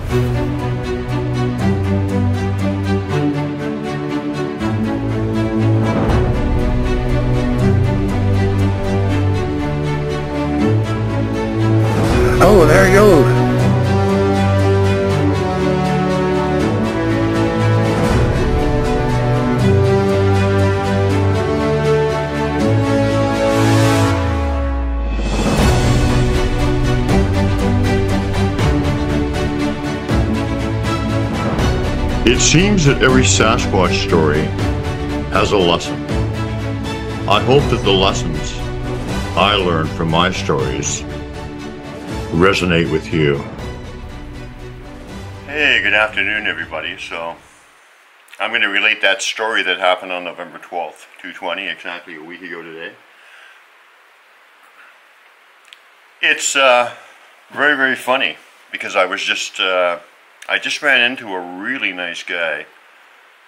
Oh, there he goes. It seems that every Sasquatch story has a lesson. I hope that the lessons I learned from my stories resonate with you. Hey, good afternoon, everybody. So, I'm going to relate that story that happened on November 12th, 2020, exactly a week ago today. It's very, very funny because I just ran into a really nice guy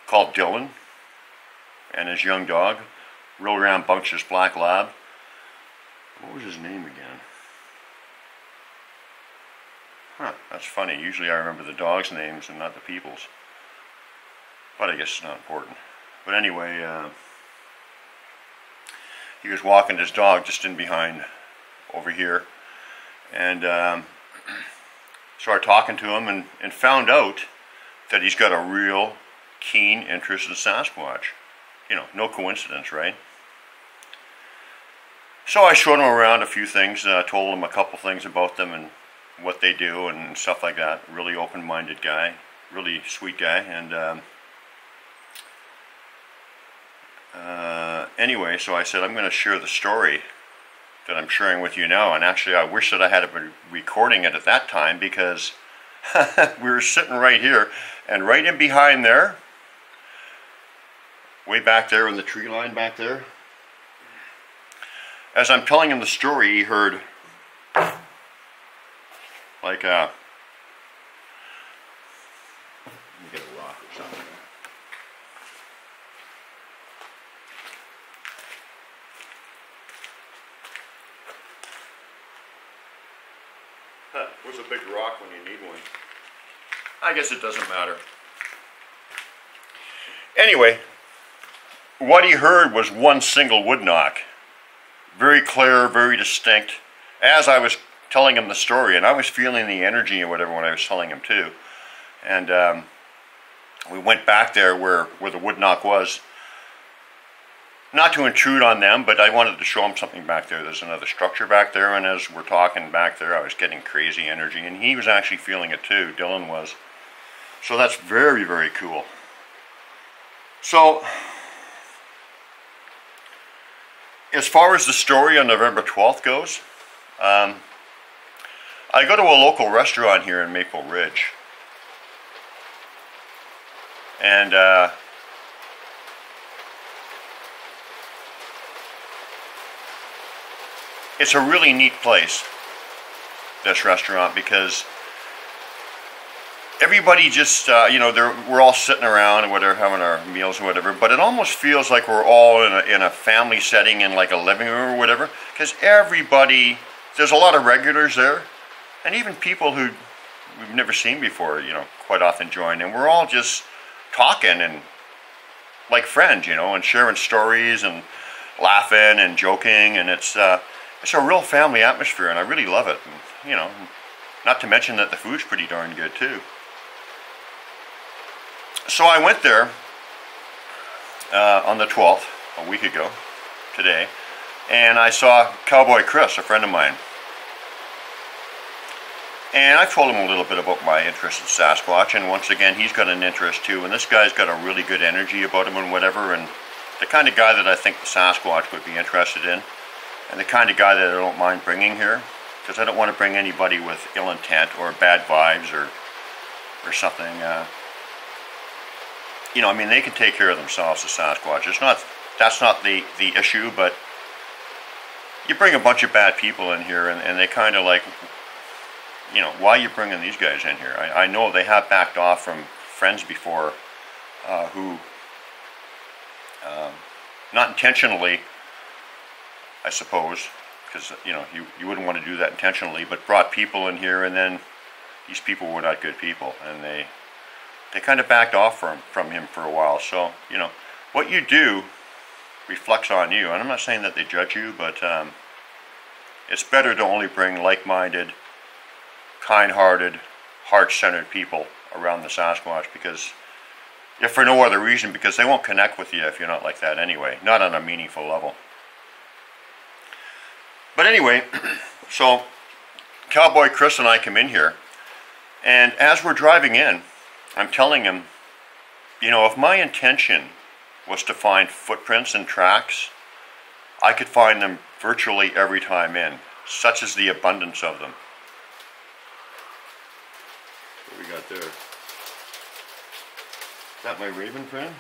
called Dylan and his young dog, real rambunctious black lab. What was his name again? Huh, that's funny. Usually I remember the dogs' names and not the people's. But I guess it's not important. But anyway, he was walking his dog just in behind over here. And started talking to him and found out that he's got a real keen interest in Sasquatch. You know, no coincidence, right? So I showed him around a few things, told him a couple things about them and what they do and stuff like that. Really open-minded guy, really sweet guy. And anyway, so I said, I'm going to share the story that I'm sharing with you now. And actually, I wish that I had been recording it at that time, because we were sitting right here, and right in behind there, way back there in the tree line back there, as I'm telling him the story, he heard like let me get a rock or something. Where's a big rock when you need one? I guess it doesn't matter. Anyway, what he heard was one single wood knock. Very clear, very distinct. As I was telling him the story, and I was feeling the energy and whatever when I was telling him too. And we went back there where the wood knock was. Not to intrude on them, but I wanted to show them something back there. There's another structure back there, and as we're talking back there, I was getting crazy energy, and he was actually feeling it too, Dylan was. So that's very, very cool. So, as far as the story on November 12th goes, I go to a local restaurant here in Maple Ridge. And it's a really neat place, this restaurant, because everybody just, you know, we're all sitting around and whatever, having our meals or whatever, but it almost feels like we're all in a family setting in like a living room or whatever, because everybody, there's a lot of regulars there, and even people who we've never seen before, you know, quite often join, and we're all just talking and like friends, you know, and sharing stories and laughing and joking, and it's a real family atmosphere, and I really love it. And, you know, not to mention that the food's pretty darn good too. So I went there on the 12th, a week ago today, and I saw Cowboy Chris, a friend of mine. And I told him a little bit about my interest in Sasquatch, and once again, he's got an interest too, and this guy's got a really good energy about him and whatever, and the kind of guy that I think the Sasquatch would be interested in, and the kind of guy that I don't mind bringing here, because I don't want to bring anybody with ill intent or bad vibes or something. You know, I mean, they can take care of themselves, the Sasquatch. That's not the issue, but you bring a bunch of bad people in here, and they kind of like, you know, why are you bringing these guys in here? I know they have backed off from friends before who, not intentionally, I suppose, because, you know, you wouldn't want to do that intentionally, but brought people in here and then, these people were not good people, and they kind of backed off from him for a while. So, you know, what you do reflects on you. And I'm not saying that they judge you, but it's better to only bring like-minded, kind-hearted, heart-centered people around the Sasquatch, because if for no other reason, because they won't connect with you if you're not like that anyway, not on a meaningful level. But anyway, so Cowboy Chris and I come in here, and as we're driving in, I'm telling him, you know, if my intention was to find footprints and tracks, I could find them virtually every time in, such is the abundance of them. What we got there? Is that my raven friend?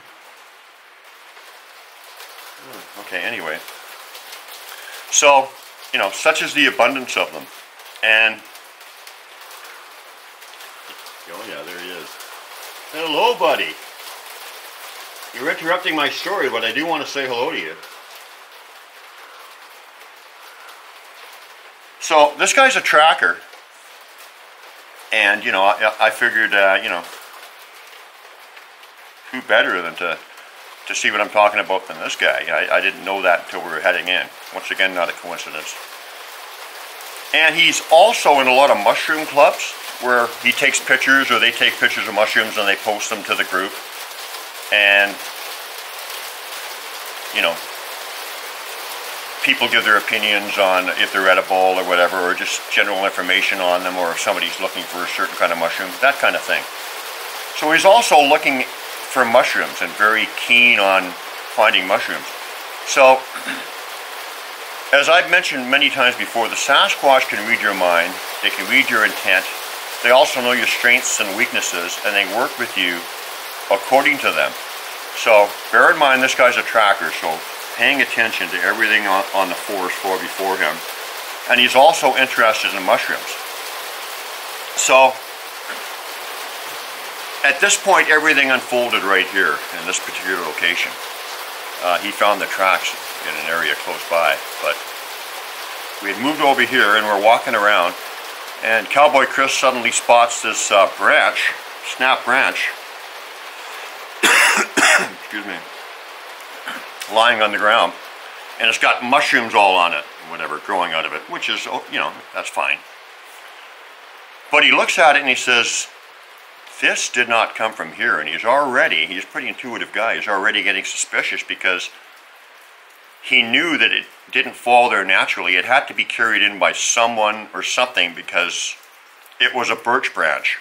Oh, okay, anyway. So, you know, such is the abundance of them. And, oh yeah, there he is. Hello, buddy. You're interrupting my story, but I do want to say hello to you. So, this guy's a tracker. And, you know, I figured, you know, who better than to see what I'm talking about than this guy. I didn't know that until we were heading in. Once again, not a coincidence. And he's also in a lot of mushroom clubs where he takes pictures, or they take pictures of mushrooms and they post them to the group. And, you know, people give their opinions on if they're edible or whatever, or just general information on them, or if somebody's looking for a certain kind of mushroom, that kind of thing. So he's also looking for mushrooms and very keen on finding mushrooms. So, as I've mentioned many times before, the Sasquatch can read your mind, they can read your intent, they also know your strengths and weaknesses, and they work with you according to them. So, bear in mind this guy's a tracker, so paying attention to everything on the forest floor before him. And he's also interested in mushrooms. So, at this point, everything unfolded right here in this particular location. He found the tracks in an area close by, but we had moved over here and we're walking around, and Cowboy Chris suddenly spots this branch, snap branch, excuse me, lying on the ground, and it's got mushrooms all on it, whatever, growing out of it, which is, you know, that's fine. But he looks at it and he says, this did not come from here, and he's a pretty intuitive guy, he's already getting suspicious, because he knew that it didn't fall there naturally. It had to be carried in by someone or something, because it was a birch branch.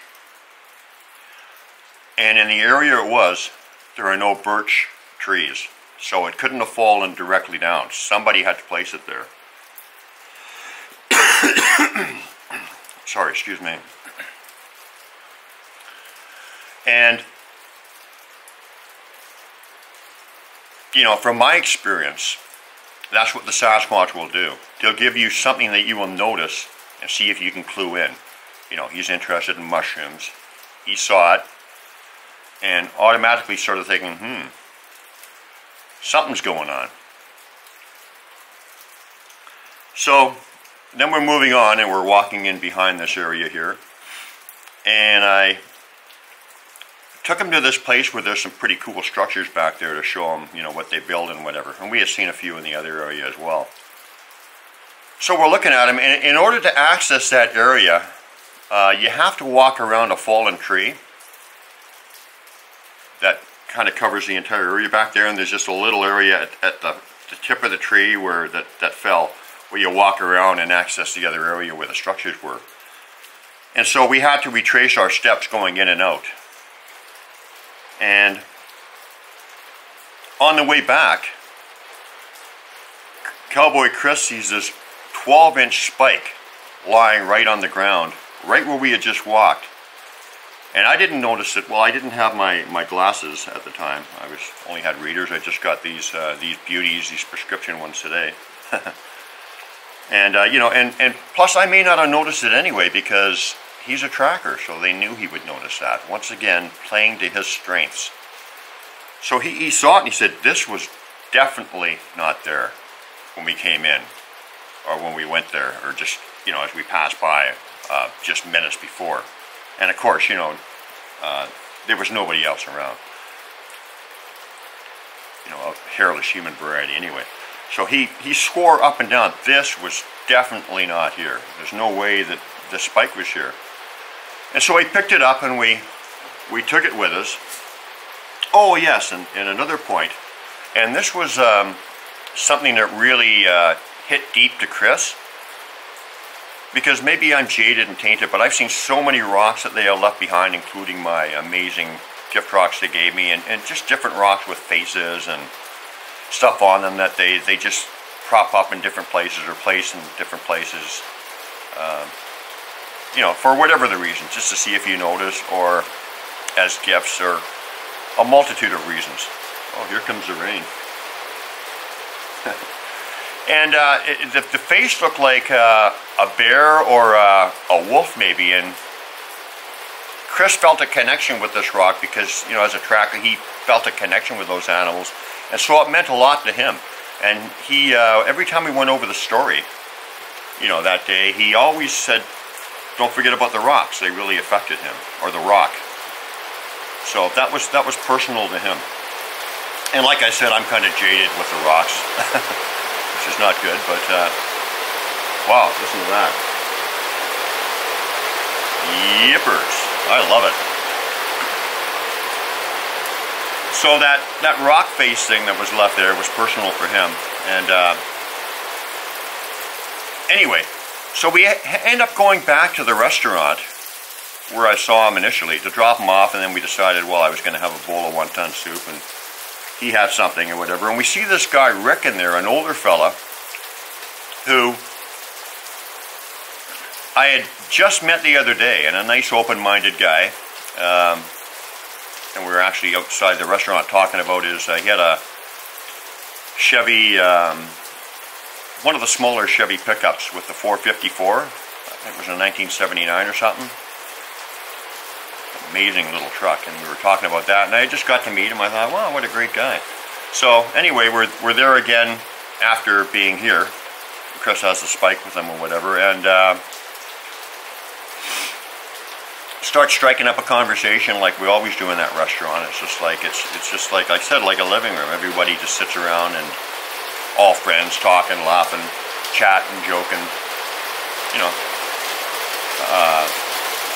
And in the area it was, there are no birch trees. So it couldn't have fallen directly down. Somebody had to place it there. Sorry, excuse me. And, you know, from my experience, that's what the Sasquatch will do. They'll give you something that you will notice and see if you can clue in. You know, he's interested in mushrooms. He saw it and automatically started thinking, something's going on. So then we're moving on and we're walking in behind this area here. And I took him to this place where there's some pretty cool structures back there to show him, you know, what they build and whatever. And we had seen a few in the other area as well. So we're looking at him, and in order to access that area, you have to walk around a fallen tree that kind of covers the entire area back there, and there's just a little area at the tip of the tree where that fell, where you walk around and access the other area where the structures were. And so we had to retrace our steps going in and out. And on the way back, Cowboy Chris sees this 12-inch spike lying right on the ground, right where we had just walked. And I didn't notice it. Well, I didn't have my glasses at the time. I only had readers. I just got these beauties, these prescription ones today. And you know, and plus I may not have noticed it anyway, because he's a tracker, so they knew he would notice that. Once again, playing to his strengths. So he saw it and he said, this was definitely not there when we came in, or when we went there, or just, you know, as we passed by just minutes before. And of course, you know, there was nobody else around. You know, a hairless human variety anyway. So he swore up and down, this was definitely not here. There's no way that the spike was here. And so he picked it up and we took it with us. Oh yes, and another point, and this was something that really hit deep to Chris, because maybe I'm jaded and tainted, but I've seen so many rocks that they have left behind, including my amazing gift rocks they gave me, and just different rocks with faces and stuff on them that they just prop up in different places or place in different places, you know, for whatever the reason, just to see if you notice, or as gifts, or a multitude of reasons. Oh, here comes the rain. And the face looked like a bear or a wolf maybe, and Chris felt a connection with this rock because, you know, as a tracker, he felt a connection with those animals, and so it meant a lot to him. And he, every time we went over the story, you know, that day, he always said, don't forget about the rocks, they really affected him, or the rock. So that was personal to him. And like I said, I'm kind of jaded with the rocks, which is not good, but wow, listen to that. Yippers, I love it. So that rock face thing that was left there was personal for him. And anyway, so we end up going back to the restaurant where I saw him initially to drop him off, and then we decided, well, I was going to have a bowl of wonton soup, and he had something or whatever. And we see this guy Rick in there, an older fella, who I had just met the other day, and a nice open-minded guy. And we were actually outside the restaurant talking about his, he had a Chevy, one of the smaller Chevy pickups with the 454. I think it was a 1979 or something. Amazing little truck, and we were talking about that, and I just got to meet him. I thought, wow, what a great guy. So anyway, we're there again after being here. Chris has the spike with him or whatever, and start striking up a conversation like we always do in that restaurant. It's just like I said, like a living room. Everybody just sits around and all friends talking, laughing, chatting, joking, you know,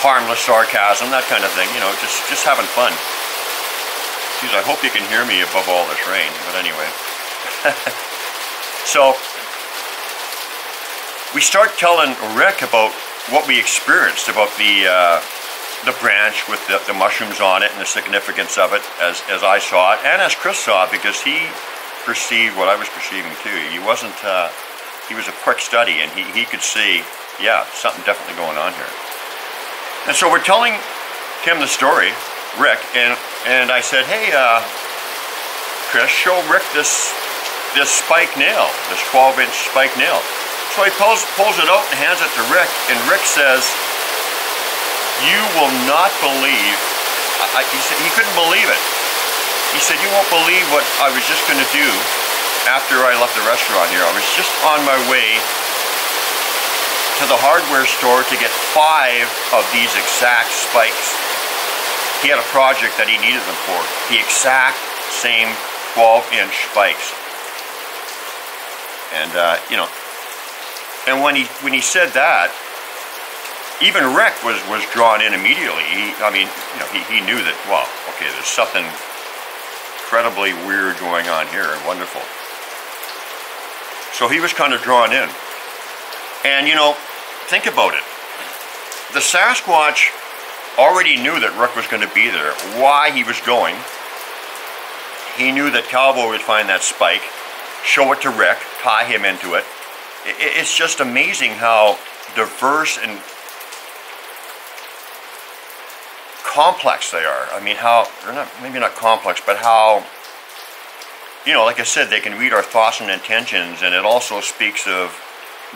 harmless sarcasm, that kind of thing, you know, just having fun. Geez, I hope you can hear me above all this rain, but anyway. So we start telling Rick about what we experienced, about the branch with the mushrooms on it and the significance of it, as I saw it, and as Chris saw it, because he perceived what I was perceiving too. He wasn't, he was a quick study, and he could see, yeah, something definitely going on here. And so we're telling him the story, Rick, and I said, hey, Chris, show Rick this spike nail, this 12-inch spike nail. So he pulls it out and hands it to Rick, and Rick says, you will not believe, he said he couldn't believe it. He said, you won't believe what I was just going to do after I left the restaurant here. I was just on my way to the hardware store to get 5 of these exact spikes. He had a project that he needed them for. The exact same 12-inch spikes. And, you know, and when he said that, even Rick was drawn in immediately. I mean, you know, he knew that, well, okay, there's something incredibly weird going on here and wonderful. So he was kind of drawn in. And, you know, think about it. The Sasquatch already knew that Rick was going to be there, why he was going. He knew that Cowboy would find that spike, show it to Rick, tie him into it. It's just amazing how diverse and complex they are. I mean, how, or not, maybe not complex, but how, you know, like I said, they can read our thoughts and intentions, and it also speaks of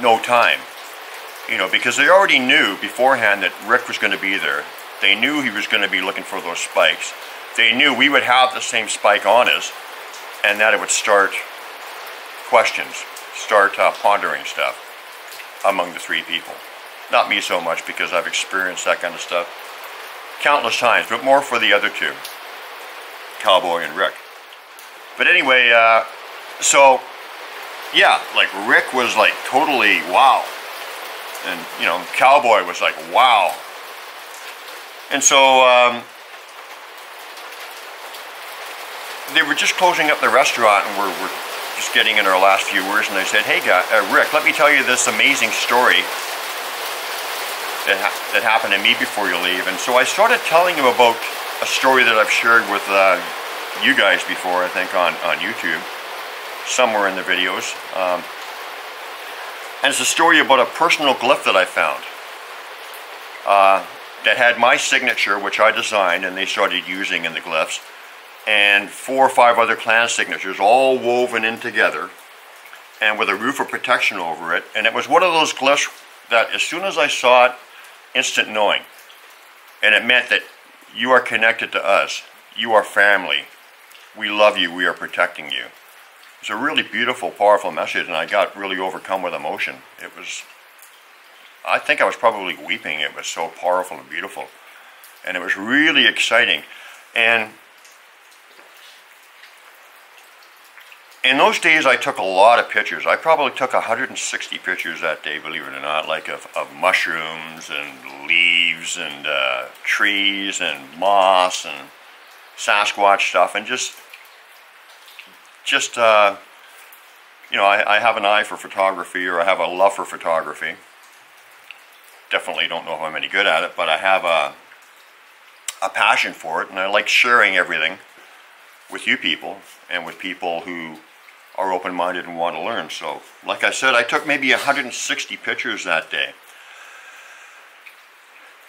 no time. You know, because they already knew beforehand that Rick was going to be there. They knew he was going to be looking for those spikes. They knew we would have the same spike on us, and that it would start questions, start pondering stuff among the 3 people. Not me so much, because I've experienced that kind of stuff. countless times, but more for the other two, Cowboy and Rick. But anyway, so yeah, like Rick was like totally wow, and you know, Cowboy was like wow. And so they were just closing up the restaurant, and we're just getting in our last few words, and I said, hey Rick, let me tell you this amazing story that happened to me before you leave. And so I started telling him about a story that I've shared with you guys before, I think on YouTube, somewhere in the videos. And it's a story about a personal glyph that I found that had my signature, which I designed, and they started using in the glyphs, and 4 or 5 other clan signatures, all woven in together, and with a roof of protection over it. And it was one of those glyphs that as soon as I saw it, instant knowing. And it meant that you are connected to us. You are family. We love you. We are protecting you. It's a really beautiful, powerful message, and I got really overcome with emotion. It was, I think I was probably weeping. It was so powerful and beautiful. And it was really exciting. And in those days, I took a lot of pictures. I probably took 160 pictures that day, believe it or not, like of mushrooms and leaves and trees and moss and Sasquatch stuff, and just you know, I have an eye for photography, or I have a love for photography. Definitely don't know if I'm any good at it, but I have a passion for it, and I like sharing everything with you people and with people who are open-minded and want to learn. So, like I said, I took maybe 160 pictures that day,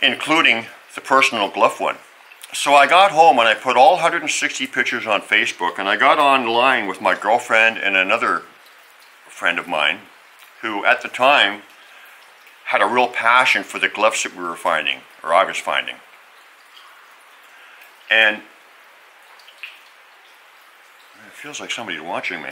including the personal glyph one. So I got home and I put all 160 pictures on Facebook, and I got online with my girlfriend and another friend of mine who at the time had a real passion for the glyphs that we were finding, or I was finding. And it feels like somebody's watching me.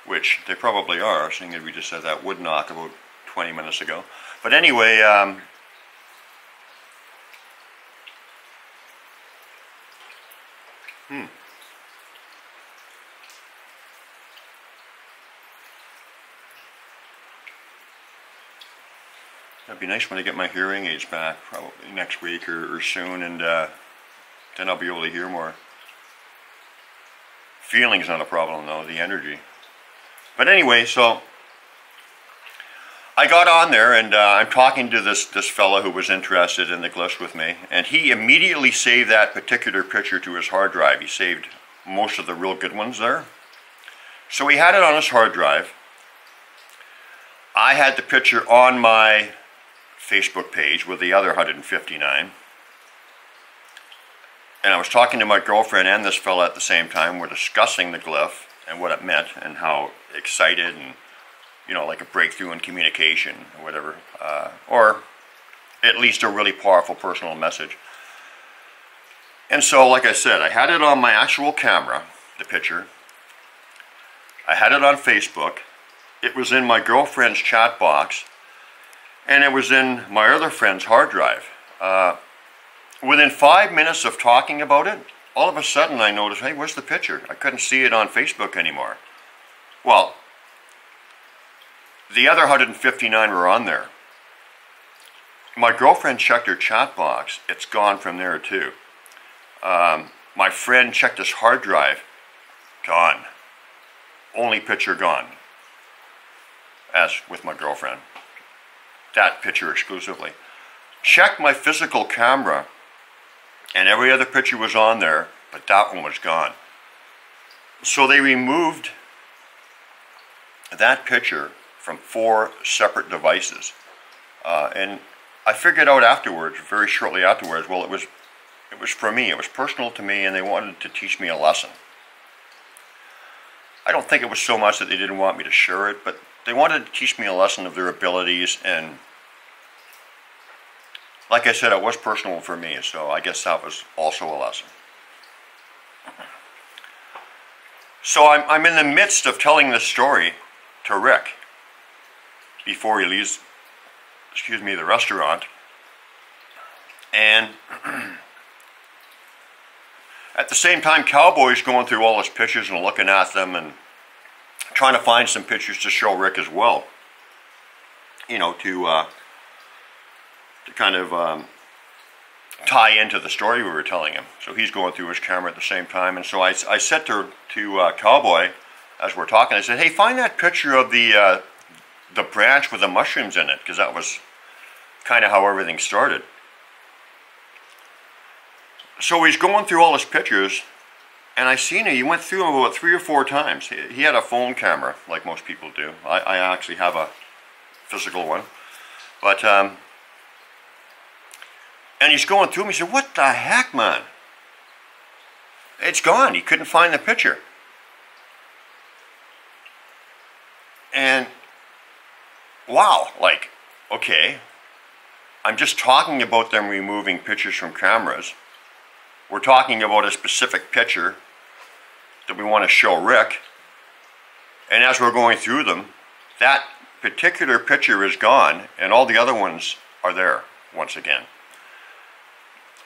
Which they probably are, seeing that we just had that wood knock about 20 minutes ago. But anyway, that'd be nice when I get my hearing aids back, probably next week or soon, and then I'll be able to hear more. Feeling's not a problem though, the energy. But anyway, so I got on there, and I'm talking to this fella who was interested in the glyphs with me, and he immediately saved that particular picture to his hard drive. He saved most of the real good ones there. So he had it on his hard drive. I had the picture on my Facebook page with the other 159. And I was talking to my girlfriend and this fella at the same time. We're discussing the glyph and what it meant and how excited, and you know, like a breakthrough in communication or whatever, or at least a really powerful personal message. And so, like I said, I had it on my actual camera, the picture. I had it on Facebook. It was in my girlfriend's chat box, and it was in my other friend's hard drive. Within 5 minutes of talking about it, all of a sudden I noticed, hey, where's the picture? I couldn't see it on Facebook anymore. Well, the other 159 were on there. My girlfriend checked her chat box. It's gone from there too. My friend checked his hard drive. Gone. Only picture gone. As with my girlfriend. That picture exclusively. Checked my physical camera, and every other picture was on there, but that one was gone. So they removed that picture from 4 separate devices. And I figured out afterwards, very shortly afterwards, well, it was for me. It was personal to me, and they wanted to teach me a lesson. I don't think it was so much that they didn't want me to share it, but they wanted to teach me a lesson of their abilities, and like I said, it was personal for me, so I guess that was also a lesson. So I'm in the midst of telling this story to Rick before he leaves excuse me, the restaurant. And at the same time, Cowboy's going through all his pictures and looking at them and trying to find some pictures to show Rick as well. You know, to kind of tie into the story we were telling him. So he's going through his camera at the same time. And so I said to Cowboy, as we're talking, I said, hey, find that picture of the branch with the mushrooms in it, because that was kind of how everything started. So he's going through all his pictures, and I seen it. He went through them about 3 or 4 times. He had a phone camera, like most people do. I actually have a physical one. But, and he's going through them. He said, what the heck, man? It's gone. He couldn't find the picture. And, wow, like, okay. I'm just talking about them removing pictures from cameras. We're talking about a specific picture that we want to show Rick. And as we're going through them, that particular picture is gone, and all the other ones are there once again.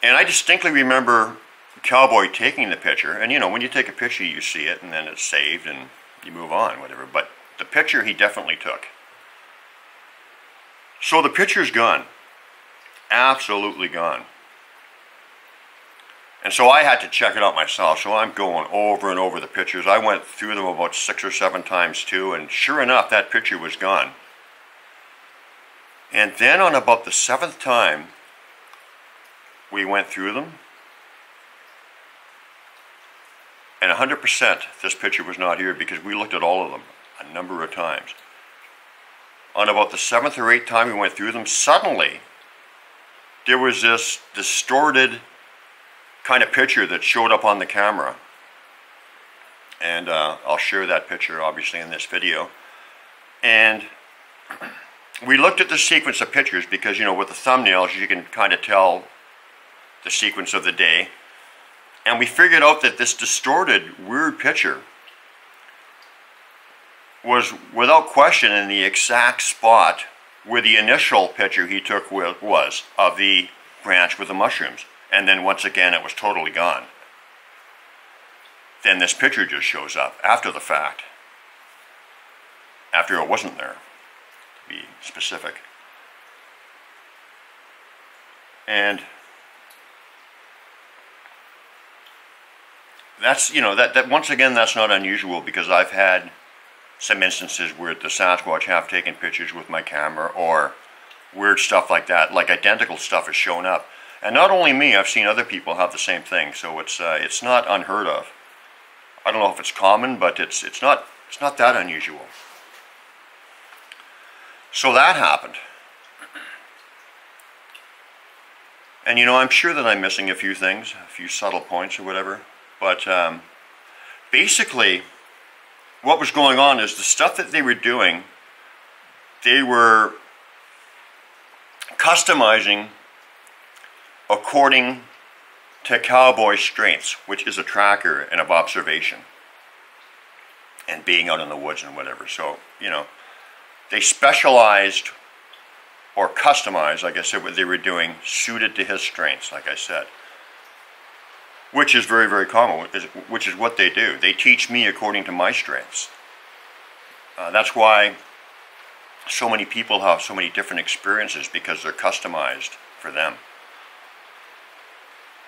And I distinctly remember Cowboy taking the picture, and you know, when you take a picture, you see it, and then it's saved, and you move on, whatever. But the picture he definitely took. So the picture's gone. Absolutely gone. And so I had to check it out myself, so I'm going over and over the pictures. I went through them about 6 or 7 times too, and sure enough, that picture was gone. And then on about the 7th time we went through them, and 100% this picture was not here, because we looked at all of them a number of times. On about the 7th or 8th time we went through them, suddenly there was this distorted kind of picture that showed up on the camera. And I'll share that picture obviously in this video. And we looked at the sequence of pictures because, you know, with the thumbnails you can kind of tell the sequence of the day. And we figured out that this distorted, weird picture was without question in the exact spot where the initial picture he took was of the branch with the mushrooms. And then once again it was totally gone. Then this picture just shows up after the fact. After it wasn't there, to be specific. And that's, you know, that once again, that's not unusual, because I've had some instances where the Sasquatch have taken pictures with my camera, or weird stuff like that, like identical stuff has shown up. And not only me, I've seen other people have the same thing, so it's not unheard of. I don't know if it's common, but it's not that unusual. So that happened. And you know, I'm sure that I'm missing a few things, a few subtle points or whatever, but basically what was going on is the stuff that they were doing, they were customizing according to Cowboy's strengths, which is a tracker and of observation and being out in the woods and whatever. So, you know, they specialized or customized, like I said, what they were doing suited to his strengths, like I said. Which is very, very common, which is what they do. They teach me according to my strengths. That's why so many people have so many different experiences, because they're customized for them.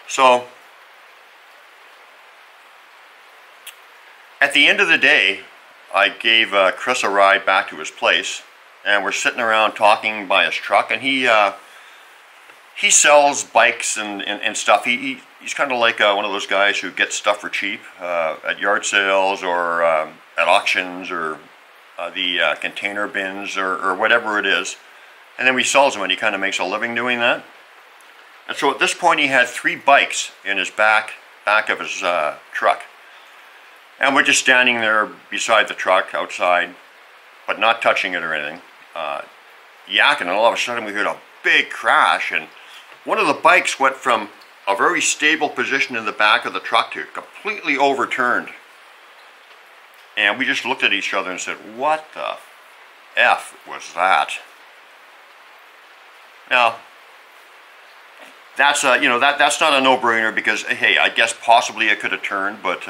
So, at the end of the day, I gave Chris a ride back to his place, and we're sitting around talking by his truck, and he sells bikes and stuff. He's kind of like one of those guys who gets stuff for cheap at yard sales, or at auctions, or the container bins, or whatever it is. And then he sells them, and he kind of makes a living doing that. And so at this point he had 3 bikes in his back of his truck. And we're just standing there beside the truck outside, but not touching it or anything, yakking, and all of a sudden we heard a big crash, and one of the bikes went from a very stable position in the back of the truck to completely overturned. And we just looked at each other and said, what the F was that? Now, that's that's not a no-brainer, because hey, I guess possibly it could have turned, but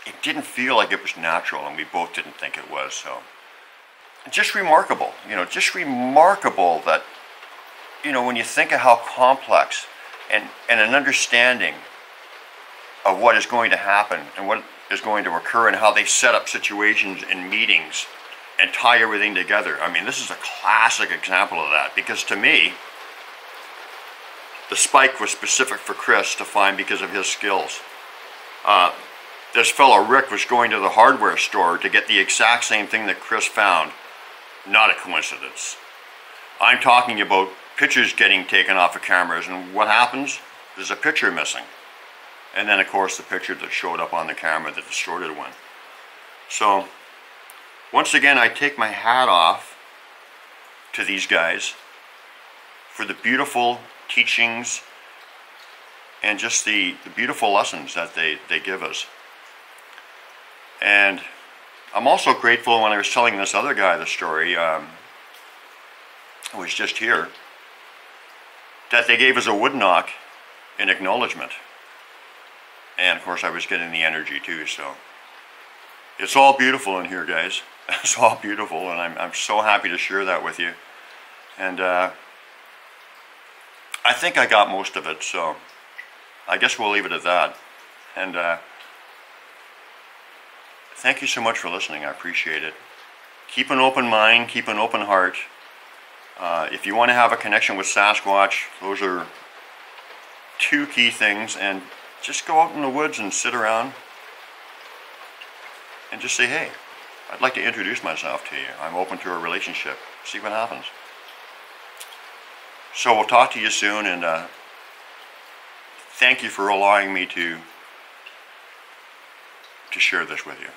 it didn't feel like it was natural, and we both didn't think it was. So just remarkable, just remarkable that, when you think of how complex and an understanding of what is going to happen and what is going to occur and how they set up situations and meetings and tie everything together. I mean, this is a classic example of that, because to me, the spike was specific for Chris to find because of his skills. This fellow Rick was going to the hardware store to get the exact same thing that Chris found. Not a coincidence. I'm talking about pictures getting taken off of cameras, and what happens? There's a picture missing. And then, of course, the picture that showed up on the camera, the distorted one. So, once again, I take my hat off to these guys for the beautiful teachings and just the beautiful lessons that they give us. And I'm also grateful, when I was telling this other guy the story, who was just here, that they gave us a wood knock in acknowledgement. And of course I was getting the energy too, so it's all beautiful in here, guys. It's all beautiful, and I'm so happy to share that with you. And I think I got most of it, so I guess we'll leave it at that. And thank you so much for listening. I appreciate it. Keep an open mind, keep an open heart. If you want to have a connection with Sasquatch, those are two key things. And just go out in the woods and sit around and just say, hey, I'd like to introduce myself to you. I'm open to a relationship. See what happens. So we'll talk to you soon, and thank you for allowing me to share this with you.